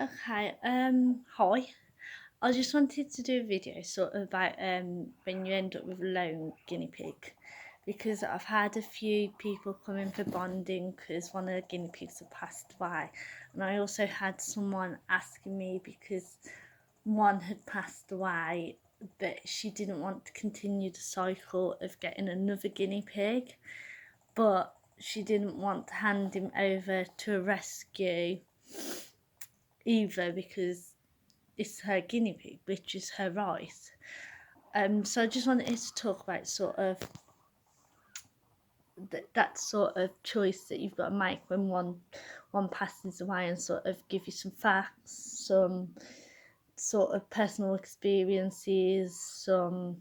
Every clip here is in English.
Okay, hi. I just wanted to do a video sort of about when you end up with a lone guinea pig, because I've had a few people come in for bonding because one of the guinea pigs have passed away, and I also had someone asking me because one had passed away, but she didn't want to continue the cycle of getting another guinea pig, but she didn't want to hand him over to a rescue either because it's her guinea pig, which is her right. So I just wanted to talk about sort of that sort of choice that you've got to make when one passes away, and sort of give you some facts, some sort of personal experiences, some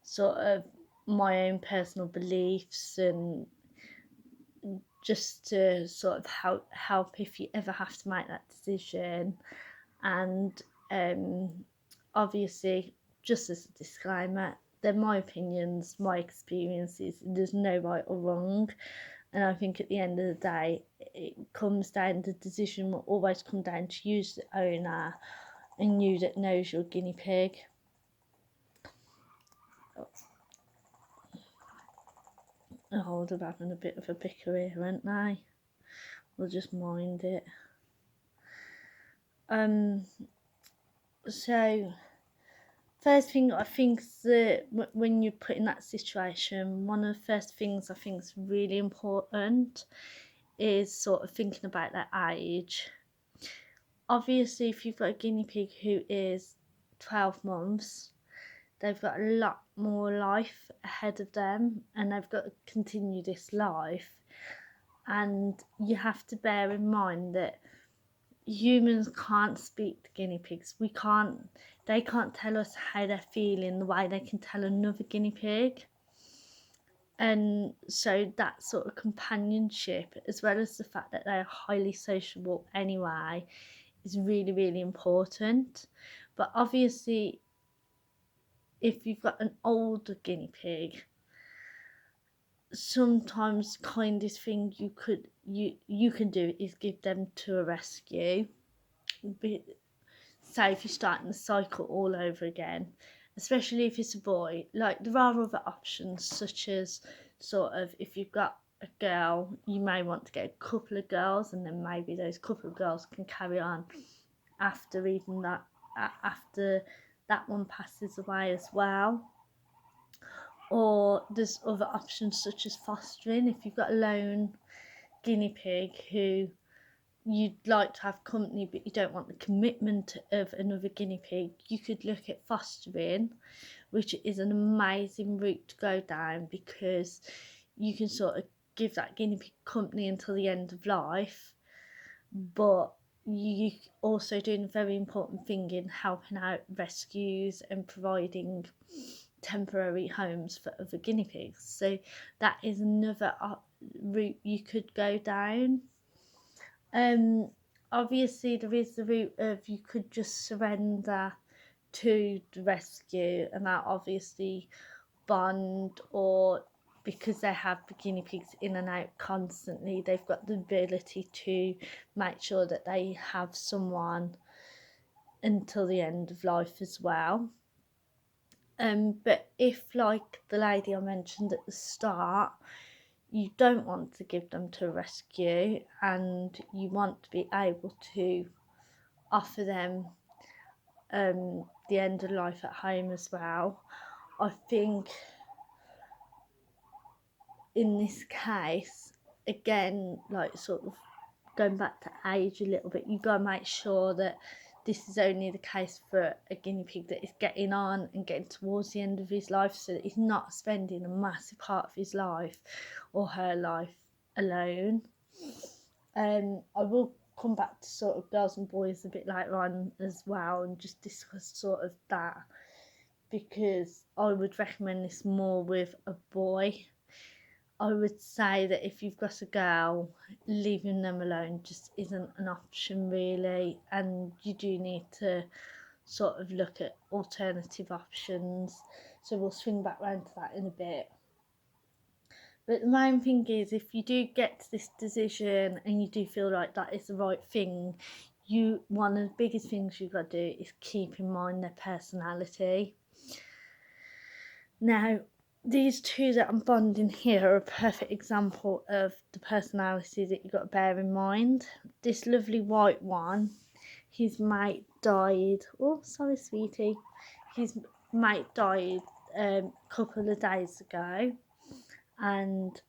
sort of my own personal beliefs, and just to sort of help if you ever have to make that decision. And obviously, just as a disclaimer, they're my opinions, my experiences, and there's no right or wrong. And I think at the end of the day, it comes down, the decision will always come down to you as the owner and you that knows your guinea pig. Oh, they're having a bit of a bicker here, aren't they? We'll just mind it. So first thing I think is that when you're put in that situation, one of the first things I think is really important is sort of thinking about their age. Obviously, if you've got a guinea pig who is 12 months, they've got a lot more life ahead of them and they've got to continue this life. And you have to bear in mind that humans can't speak to guinea pigs. They can't tell us how they're feeling the way they can tell another guinea pig. And so that sort of companionship, as well as the fact that they're highly sociable anyway, is really, really important. But obviously, if you've got an older guinea pig, sometimes the kindest thing you can do is give them to a rescue. Say if you're starting the cycle all over again, especially if it's a boy. Like, there are other options, such as sort of if you've got a girl, you may want to get a couple of girls, and then maybe those couple of girls can carry on after that one passes away as well. Or there's other options such as fostering. If you've got a lone guinea pig who you'd like to have company but you don't want the commitment of another guinea pig, you could look at fostering, which is an amazing route to go down, because you can sort of give that guinea pig company until the end of life, but you also doing a very important thing in helping out rescues and providing temporary homes for other guinea pigs. So that is another route you could go down. Obviously there is the route of you could just surrender to the rescue, and that obviously bond, or because they have the guinea pigs in and out constantly, they've got the ability to make sure that they have someone until the end of life as well. But if, like the lady I mentioned at the start, you don't want to give them to a rescue and you want to be able to offer them the end of life at home as well, I think in this case, again, like sort of going back to age a little bit, you've got to make sure that this is only the case for a guinea pig that is getting on and getting towards the end of his life, so that he's not spending a massive part of his life or her life alone. I will come back to sort of girls and boys a bit later on as well and just discuss sort of that, because I would recommend this more with a boy. I would say that if you've got a girl, leaving them alone just isn't an option really, and you do need to sort of look at alternative options. So we'll swing back round to that in a bit. But the main thing is, if you do get to this decision and you do feel like that is the right thing, one of the biggest things you've got to do is keep in mind their personality. Now, these two that I'm bonding here are a perfect example of the personality that you've got to bear in mind. This lovely white one, his mate died. Oh, sorry, sweetie. His mate died a couple of days ago, and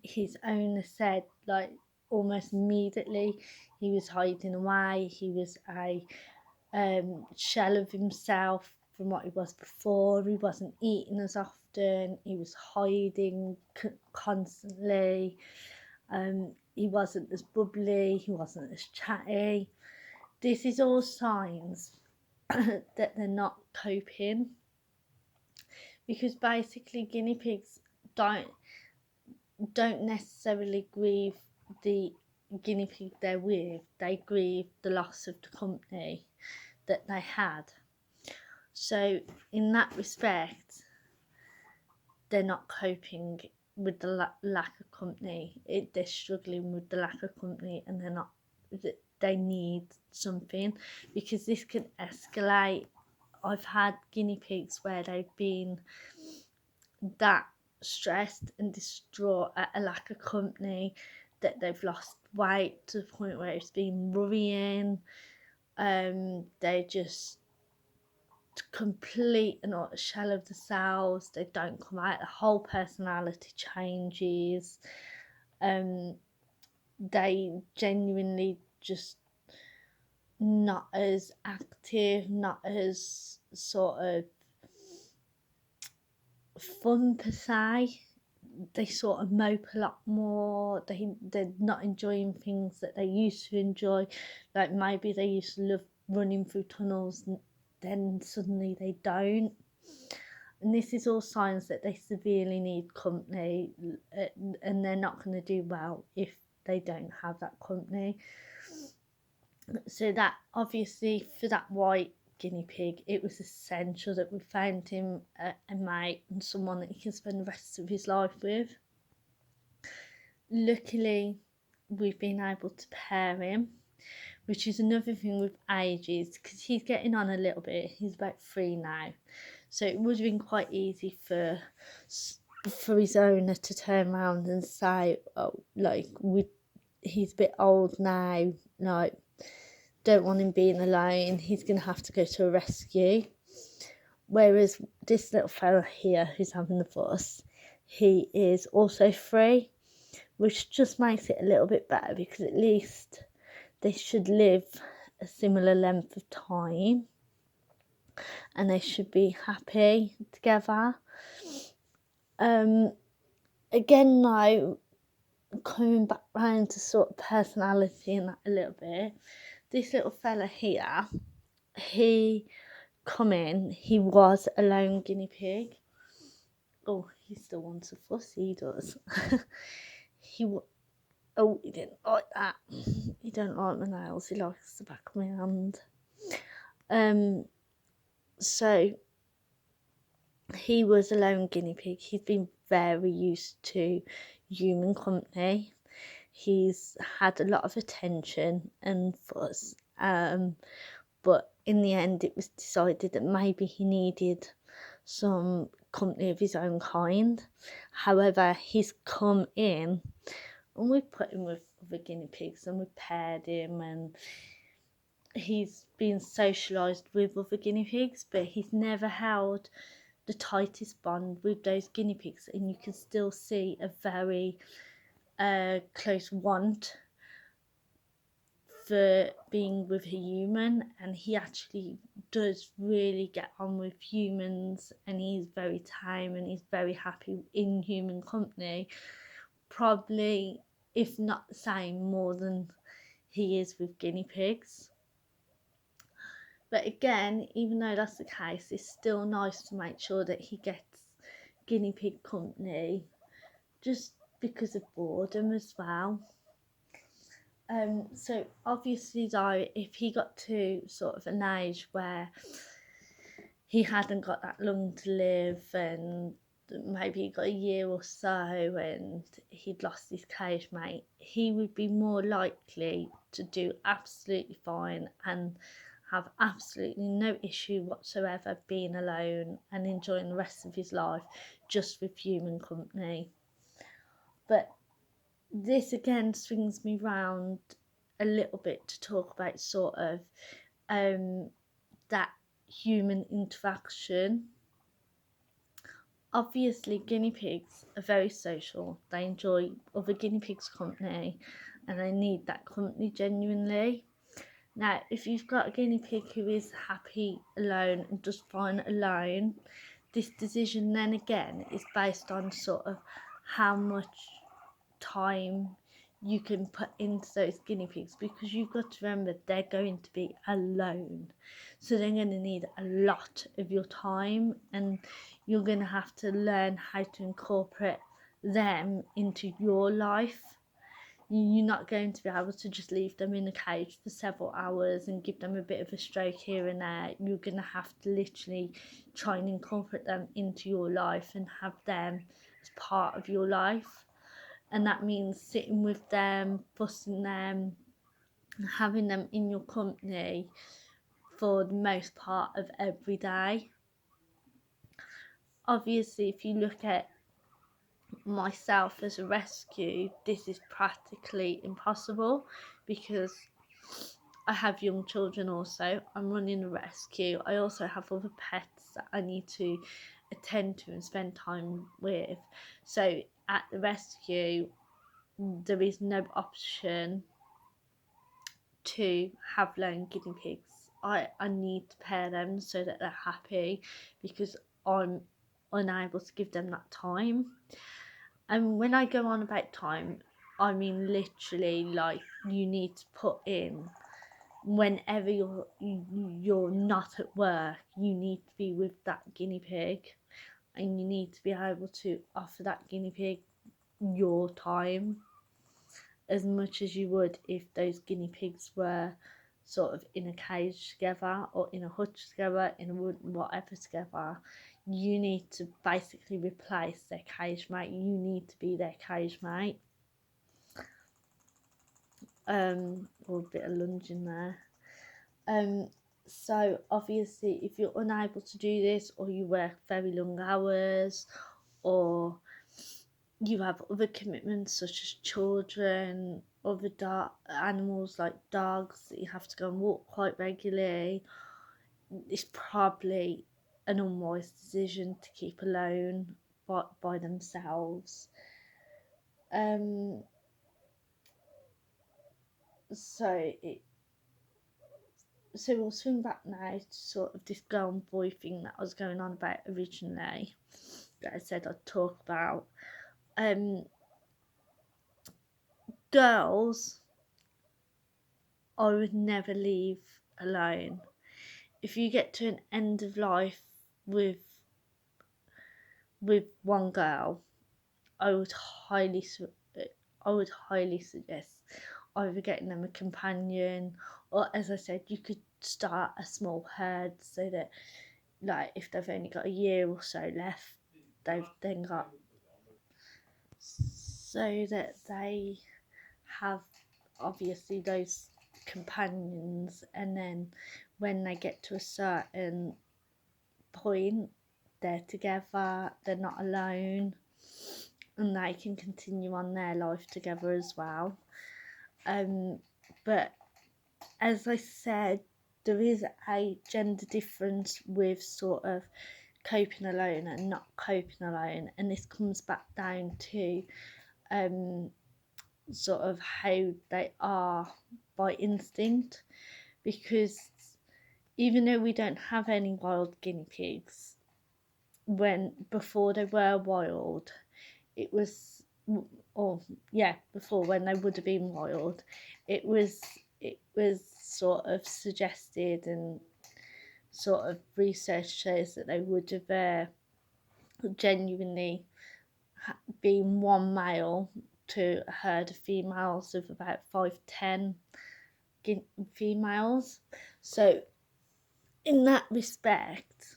his owner said, like, almost immediately he was hiding away. He was a shell of himself from what he was before. He wasn't eating as often. He was hiding constantly. He wasn't as bubbly. He wasn't as chatty. This is all signs that they're not coping, because basically guinea pigs don't necessarily grieve the guinea pig they're with. They grieve the loss of the company that they had. So in that respect, they're not coping with the lack of company. They're struggling with the lack of company, and they need something, because this can escalate. I've had guinea pigs where they've been that stressed and distraught at a lack of company that they've lost weight to the point where it's been worrying. They're just complete and utter shell of themselves. They don't come out. The whole personality changes. They genuinely just not as active, not as sort of fun per se. They sort of mope a lot more. They're not enjoying things that they used to enjoy. Like maybe they used to love running through tunnels, and then suddenly they don't. And this is all signs that they severely need company, and they're not going to do well if they don't have that company. So that obviously for that white guinea pig, it was essential that we found him a mate and someone that he can spend the rest of his life with. Luckily, we've been able to pair him, which is another thing with ages, because he's getting on a little bit. He's about 3 now, so it would have been quite easy for his owner to turn around and say, oh, like, he's a bit old now, like, don't want him being alone, he's going to have to go to a rescue. Whereas this little fella here who's having the fuss, he is also free, which just makes it a little bit better, because at least they should live a similar length of time and they should be happy together. Again, now coming back round to sort of personality and that a little bit, this little fella here, he was a lone guinea pig. Oh, he still wants a fuss, he does. he didn't like that. He don't like my nails, he likes the back of my hand. So he was a lone guinea pig. He's been very used to human company. He's had a lot of attention and fuss, but in the end it was decided that maybe he needed some company of his own kind. However, he's come in and we've put him with other guinea pigs and we've paired him, and he's been socialised with other guinea pigs, but he's never held the tightest bond with those guinea pigs, and you can still see a very close want for being with a human. And he actually does really get on with humans, and he's very tame and he's very happy in human company, probably, if not the same, more than he is with guinea pigs. But again, even though that's the case, it's still nice to make sure that he gets guinea pig company, just because of boredom as well. So obviously though, if he got to sort of an age where he hadn't got that long to live and maybe he got a year or so and he'd lost his cage mate, he would be more likely to do absolutely fine and have absolutely no issue whatsoever being alone and enjoying the rest of his life just with human company. But this again swings me round a little bit to talk about sort of that human interaction. Obviously, guinea pigs are very social. They enjoy other guinea pigs' company and they need that company genuinely. Now, if you've got a guinea pig who is happy alone and just fine alone, this decision then again is based on sort of how much time you can put into those guinea pigs, because you've got to remember they're going to be alone, so they're going to need a lot of your time, and you're going to have to learn how to incorporate them into your life. You're not going to be able to just leave them in a cage for several hours and give them a bit of a stroke here and there. You're going to have to literally try and incorporate them into your life and have them as part of your life. And that means sitting with them, fussing them, having them in your company for the most part of every day. Obviously, if you look at myself as a rescue, this is practically impossible because I have young children also. I'm running a rescue. I also have other pets that I need to attend to and spend time with. So at the rescue, there is no option to have lone guinea pigs. I need to pair them so that they're happy because I'm unable to give them that time. And when I go on about time, I mean literally, like, you need to put in whenever you're not at work, you need to be with that guinea pig, and you need to be able to offer that guinea pig your time as much as you would if those guinea pigs were sort of in a cage together or in a hutch together, in a wood, whatever together. You need to basically replace their cage mate. You need to be their cage mate. Or a bit of lunging there. So obviously, if you're unable to do this, or you work very long hours, or you have other commitments such as children, other animals like dogs that you have to go and walk quite regularly, it's probably an unwise decision to keep alone by themselves. So we'll swing back now to sort of this girl and boy thing that I was going on about originally, that I said I'd talk about. Girls, I would never leave alone. If you get to an end of life with one girl, I would highly suggest either getting them a companion, or, as I said, you could start a small herd so that, like, if they've only got a year or so left, they've then got, so that they have obviously those companions, and then when they get to a certain point, they're together, they're not alone, and they can continue on their life together as well. But as I said, there is a gender difference with sort of coping alone and not coping alone, and this comes back down to sort of how they are by instinct, because even though we don't have any wild guinea pigs, before they were wild, it was, before, when they would have been wild, it was sort of suggested, and sort of research shows that they would have genuinely been one male to a herd of females of about 5-10 females. So in that respect,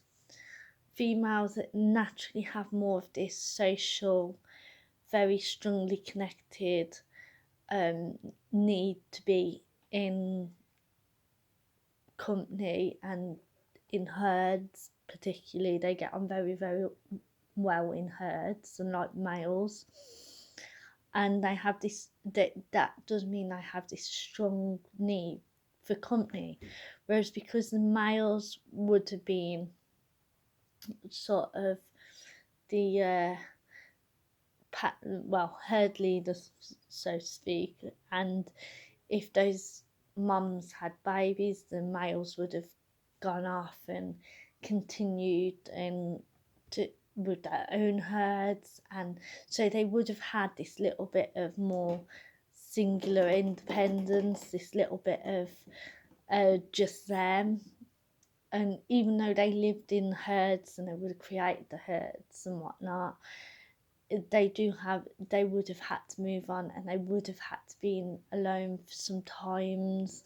females that naturally have more of this social, very strongly connected need to be in company and in herds. Particularly, they get on very, very well in herds, unlike males. And they have this, that does mean they have this strong need for company, whereas because the males would have been sort of the herd leaders, so to speak, and if those mums had babies, the males would have gone off and continued and to with their own herds, and so they would have had this little bit of more singular independence, this little bit of just them. And even though they lived in herds and they would have created the herds and whatnot, they would have had to move on, and they would have had to be alone for some times,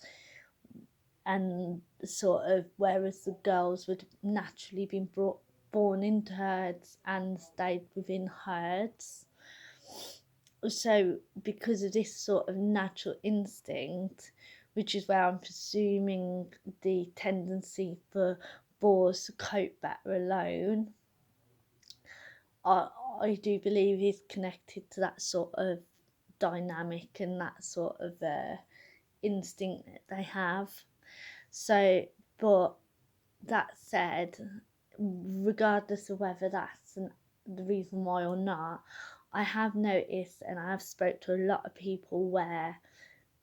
and sort of, whereas the girls would have naturally been born into herds and stayed within herds. So because of this sort of natural instinct, which is where I'm presuming the tendency for boars to cope better alone, I do believe is connected to that sort of dynamic and that sort of instinct that they have. So, but that said, regardless of whether that's the reason why or not, I have noticed and I have spoke to a lot of people where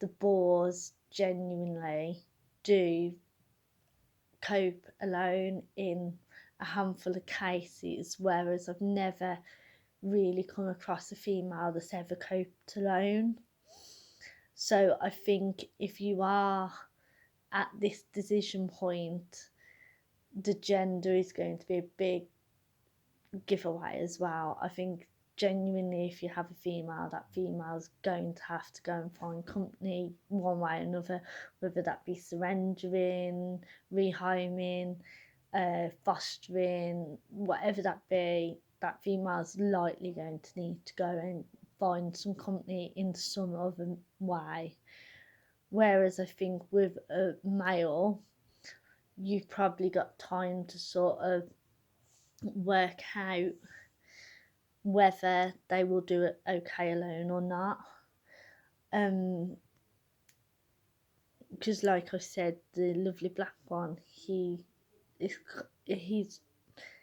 the boars genuinely do cope alone in a handful of cases, whereas I've never really come across a female that's ever coped alone. So I think if you are at this decision point, the gender is going to be a big giveaway as well. I think genuinely, if you have a female, that female's going to have to go and find company one way or another, whether that be surrendering, rehoming, fostering, whatever that be, that female's likely going to need to go and find some company in some other way. Whereas I think with a male, you've probably got time to sort of work out whether they will do it okay alone or not. Because like I said, the lovely black one, he's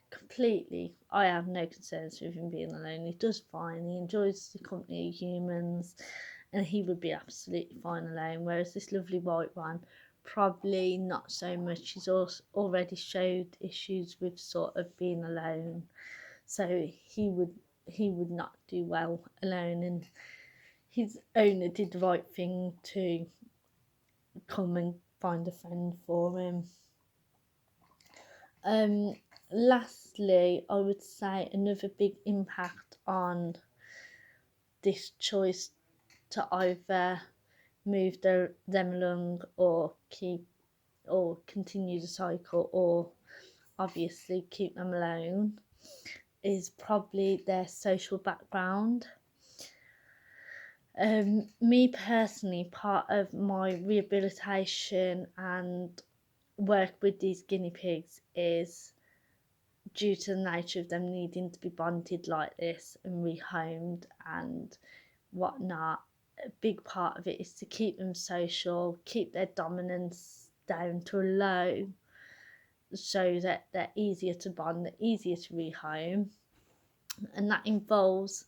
completely, I have no concerns with him being alone. He does fine, he enjoys the company of humans, and he would be absolutely fine alone. Whereas this lovely white one, probably not so much. He's also already showed issues with sort of being alone, so he would not do well alone, and his owner did the right thing to come and find a friend for him. Lastly, I would say another big impact on this choice to either move them along or continue the cycle, or obviously keep them alone, is probably their social background. Me personally, part of my rehabilitation and work with these guinea pigs is due to the nature of them needing to be bonded like this and rehomed and whatnot. A big part of it is to keep them social, keep their dominance down to a low, so that they're easier to bond, they're easier to rehome, and that involves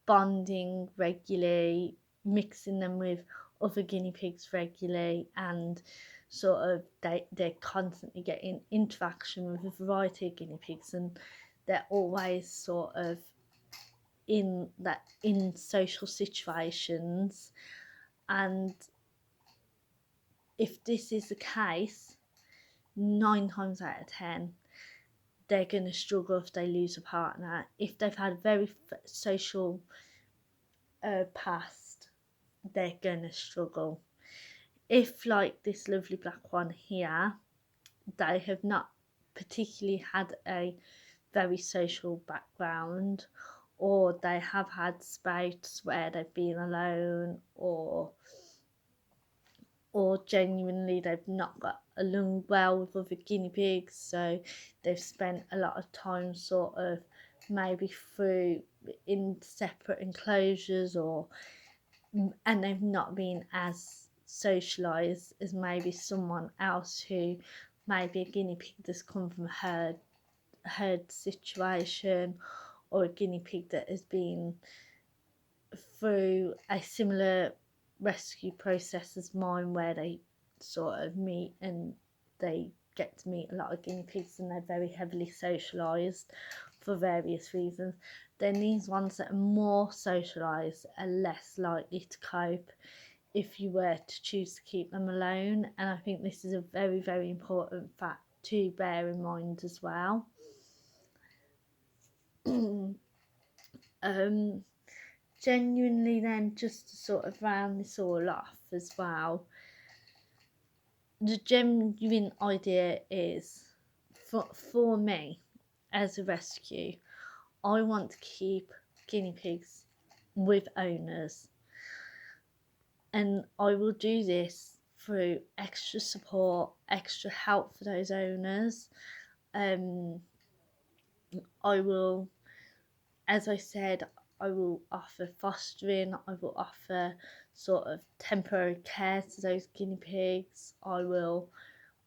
bonding regularly, mixing them with other guinea pigs regularly, and sort of they're constantly getting interaction with a variety of guinea pigs, and they're always sort of in social situations. And if this is the case, 9 times out of 10 they're going to struggle if they lose a partner. If they've had a very social past, they're going to struggle. If, like this lovely black one here, they have not particularly had a very social background, or they have had spouts where they've been alone, or genuinely they've not got along well with other guinea pigs, so they've spent a lot of time sort of maybe through in separate enclosures, or and they've not been as socialized as maybe someone else who maybe a guinea pig that's come from a herd situation, or a guinea pig that has been through a similar rescue process as mine, where they sort of meet and they get to meet a lot of guinea pigs and they're very heavily socialized for various reasons. Then these ones that are more socialized are less likely to cope if you were to choose to keep them alone, and I think this is a very, very important fact to bear in mind as well. Genuinely then, just to sort of round this all off as well, the genuine idea is for me as a rescue, I want to keep guinea pigs with owners, and I will do this through extra support, extra help for those owners. I will, as I said, I will offer fostering, I will offer sort of temporary care to those guinea pigs, I will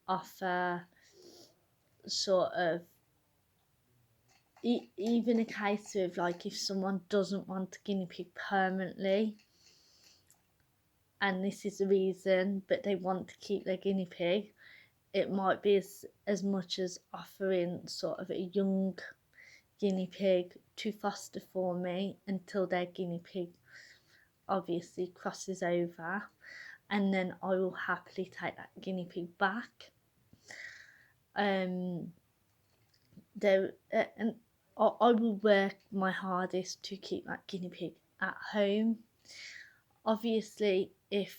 offer sort of even a case of like if someone doesn't want a guinea pig permanently, and this is the reason, but they want to keep their guinea pig, it might be as much as offering sort of a young guinea pig to foster for me until their guinea pig obviously crosses over, and then I will happily take that guinea pig back. There and I will work my hardest to keep that guinea pig at home. Obviously, if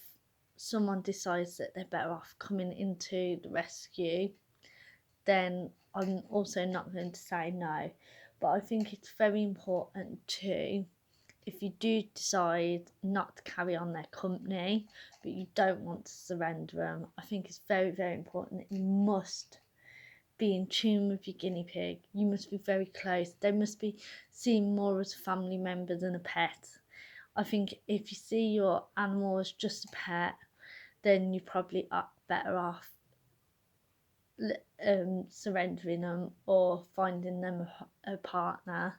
someone decides that they're better off coming into the rescue, then I'm also not going to say no. But I think it's very important too, if you do decide not to carry on their company, but you don't want to surrender them, I think it's very, very important that you must be in tune with your guinea pig. You must be very close. They must be seen more as a family member than a pet. I think if you see your animal as just a pet, then you probably are better off surrendering them or finding them a partner.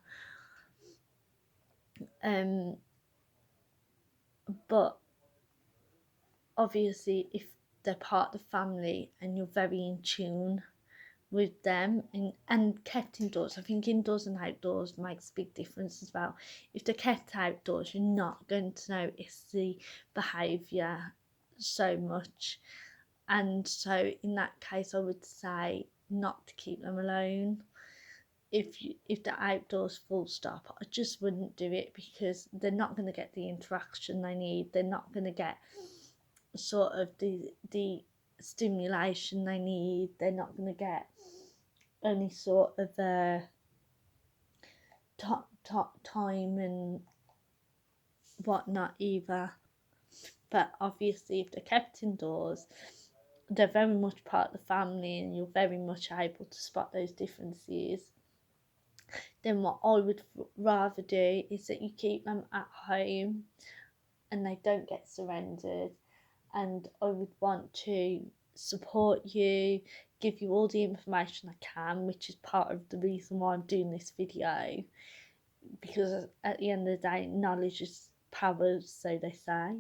But obviously, if they're part of the family and you're very in tune with them, and kept indoors, I think indoors and outdoors makes a big difference as well. If they're kept outdoors, you're not going to notice the behaviour so much, and so in that case I would say not to keep them alone. If they're outdoors, full stop, I just wouldn't do it, because they're not going to get the interaction they need, they're not going to get sort of the stimulation they need, they're not going to get any sort of time and whatnot either. But obviously, if they're kept indoors, they're very much part of the family and you're very much able to spot those differences. Then what I would rather do is that you keep them at home and they don't get surrendered, and I would want to support you, give you all the information I can, which is part of the reason why I'm doing this video, because at the end of the day, knowledge is power, so they say.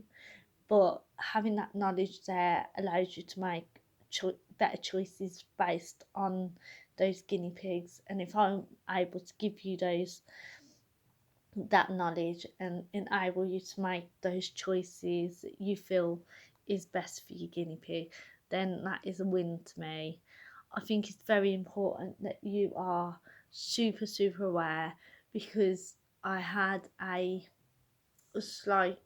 But having that knowledge there allows you to make better choices based on those guinea pigs, and if I'm able to give you that knowledge and enable you to make those choices that you feel is best for your guinea pig, then that is a win to me. I think it's very important that you are super, super aware, because I had a slight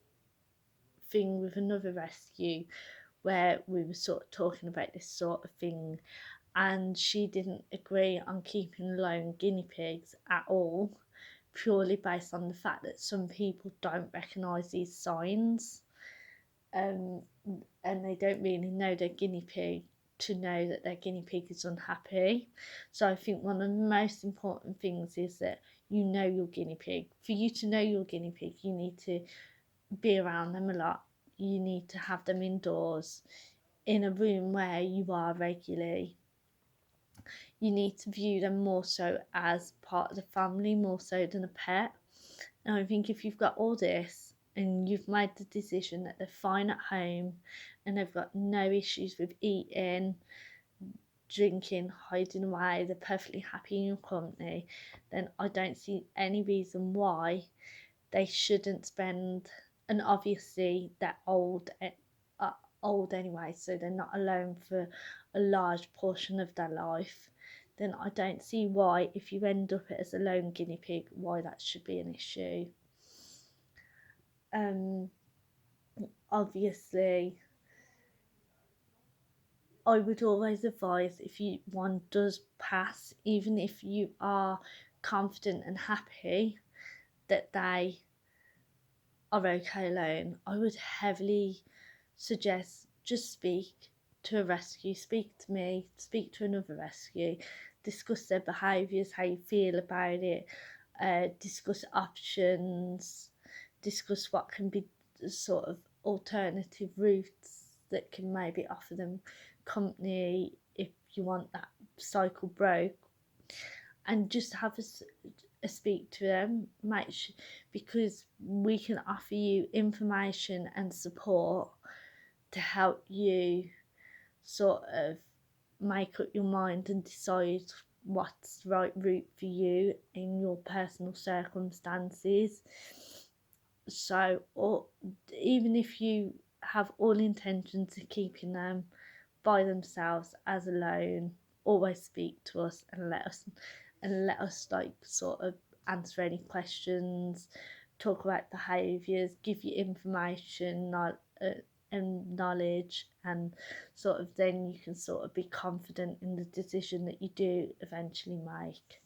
thing with another rescue where we were sort of talking about this sort of thing, and she didn't agree on keeping alone guinea pigs at all, purely based on the fact that some people don't recognise these signs, um, and they don't really know their guinea pig to know that their guinea pig is unhappy. So I think one of the most important things is that you know your guinea pig. For you to know your guinea pig, you need to be around them a lot. You need to have them indoors in a room where you are regularly. You need to view them more so as part of the family, more so than a pet. And I think if you've got all this and you've made the decision that they're fine at home and they've got no issues with eating, drinking, hiding away, they're perfectly happy in your company, then I don't see any reason why they shouldn't spend, and obviously they're old anyway, so they're not alone for a large portion of their life. Then I don't see why, if you end up as a lone guinea pig, why that should be an issue. Obviously, I would always advise, if one does pass, even if you are confident and happy that they are okay alone, I would heavily suggest just speak to a rescue, speak to me, speak to another rescue, discuss their behaviours, how you feel about it, discuss options, discuss what can be sort of alternative routes that can maybe offer them company if you want that cycle broke, and just have a speak to them, because we can offer you information and support to help you sort of make up your mind and decide what's the right route for you in your personal circumstances. So, or even if you have all intentions of keeping them by themselves as alone, always speak to us and let us like sort of answer any questions, talk about behaviours, give you information, and knowledge, and sort of then you can sort of be confident in the decision that you do eventually make.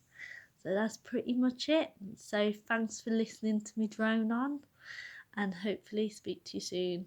So that's pretty much it. So thanks for listening to me drone on, and hopefully speak to you soon.